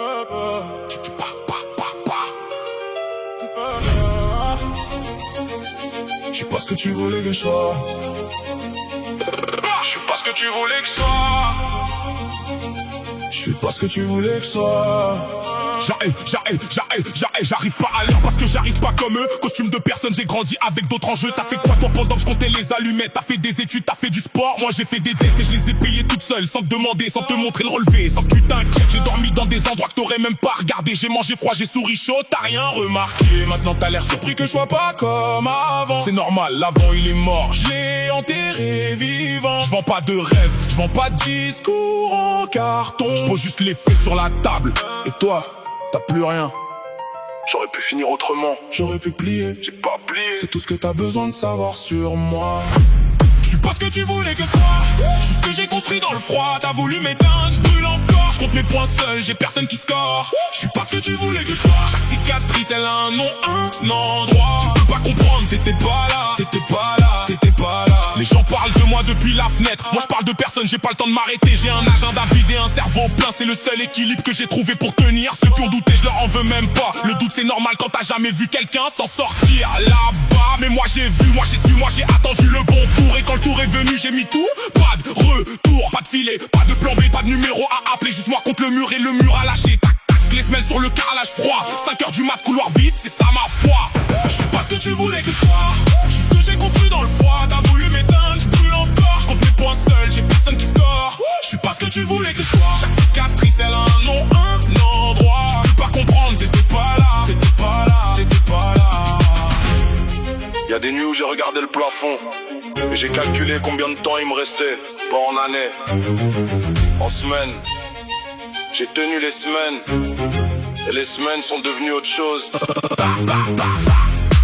Je suis pas ce que tu voulais que je sois. Je suis pas ce que tu voulais que je sois. Je suis pas ce que tu voulais que je sois. J'arrive pas à l'heure parce que j'arrive pas comme eux. Costume de personne, j'ai grandi avec d'autres enjeux. T'as fait quoi toi pendant que je comptais les allumettes? T'as fait des études, t'as fait du sport. Moi j'ai fait des dettes et je les ai payées toutes seules, sans te demander, sans te montrer le relevé, sans que tu t'inquiètes. J'ai dormi dans des endroits que t'aurais même pas regardé. J'ai mangé froid, j'ai souri chaud, t'as rien remarqué. Maintenant t'as l'air surpris que je sois pas comme avant. C'est normal, l'avant il est mort, je l'ai enterré vivant. Je vends pas de rêves, je vends pas de discours en carton. Je pose juste les faits sur la table. Et toi, t'as plus rien. J'aurais pu finir autrement, J'aurais pu plier. j'ai pas plié. C'est tout ce que t'as besoin de savoir sur moi. Je suis pas ce que tu voulais que je sois. Je suis ce que j'ai construit dans le froid. T'as voulu m'éteindre, je brûle encore. Je compte mes points seuls, j'ai personne qui score. Je suis pas ce que tu voulais que je sois. Chaque cicatrice elle a un nom, un endroit. Tu peux pas comprendre, t'étais pas là. T'étais pas là, t'étais pas là. Les gens parlent de moi depuis la fenêtre. Moi je parle de personne, j'ai pas le temps de m'arrêter. J'ai un agenda vide et un cerveau plein. C'est le seul équilibre que j'ai trouvé pour tenir. Ceux qui ont douté, je leur en veux même pas. Le doute c'est normal quand t'as jamais vu quelqu'un s'en sortir là-bas. Mais moi j'ai vu, moi j'ai su, moi j'ai attendu le bon tour. Et quand le tour est venu, j'ai mis tout. Pas de retour, pas de filet, pas de plan B, pas de numéro à appeler. Juste moi contre le mur et le mur à lâcher. Tac tac, les semelles sur le carrelage froid. 5h du mat, couloir vide, c'est ça ma foi. Je suis pas ce que tu voulais que je sois. Je suis ce que j'ai construit dans le froid. T'as voulu m'éteindre, je brûle encore. Je compte mes points seuls, j'ai personne qui score. Je suis pas ce que tu voulais que je sois. Chaque cicatrice elle a un nom, un endroit. Tu peux pas comprendre, t'étais pas là. T'étais pas là, t'étais pas là. Y'a des nuits où j'ai regardé le plafond et j'ai calculé combien de temps il me restait. Pas en années, en semaines. J'ai tenu les semaines et les semaines sont devenues autre chose.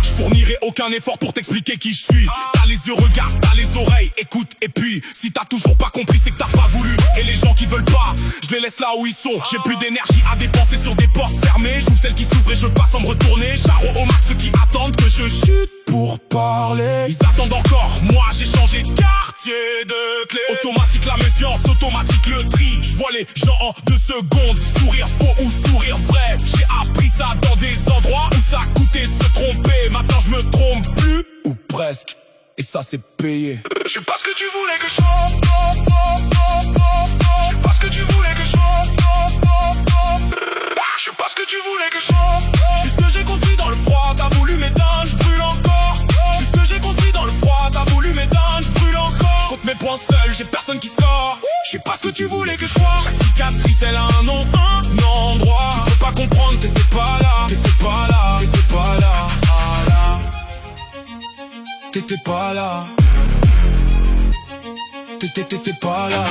Je fournirai aucun effort pour t'expliquer qui je suis. T'as les yeux, regarde, t'as les oreilles, écoute. Et puis, si t'as toujours pas compris, c'est que t'as pas voulu. Et les gens qui veulent pas, je les laisse là où ils sont. J'ai plus d'énergie à dépenser sur des portes fermées. J'ouvre celles qui s'ouvrent et je passe sans me retourner. Charo au max, ceux qui attendent que je chute pour parler. Ils attendent encore, moi j'ai changé de quartier de clé. Automatique la méfiance, automatique le tri. Je vois les gens en 2 secondes. Sourire faux ou sourire vrai. J'ai appris ça dans des endroits où ça coûtait de se tromper. Maintenant je me trompe plus, ou presque. Et ça c'est payé. Je suis pas ce que tu voulais que je sois. Je suis pas ce que tu voulais que je sois. Je suis pas ce que tu voulais que je sois. Je suis ce que j'ai construit dans le froid. T'as voulu m'éteindre, je brûle encore. Je suis ce que j'ai construit dans le froid. T'as voulu m'éteindre, je brûle encore. Je compte mes points seuls, j'ai personne qui score. Je suis pas ce que tu voulais que je sois. Chaque cicatrice elle a un nom, un endroit. Tu peux pas comprendre, t'étais pas là. T'étais pas là, t'étais pas là. T'étais pas là. T'étais pas là.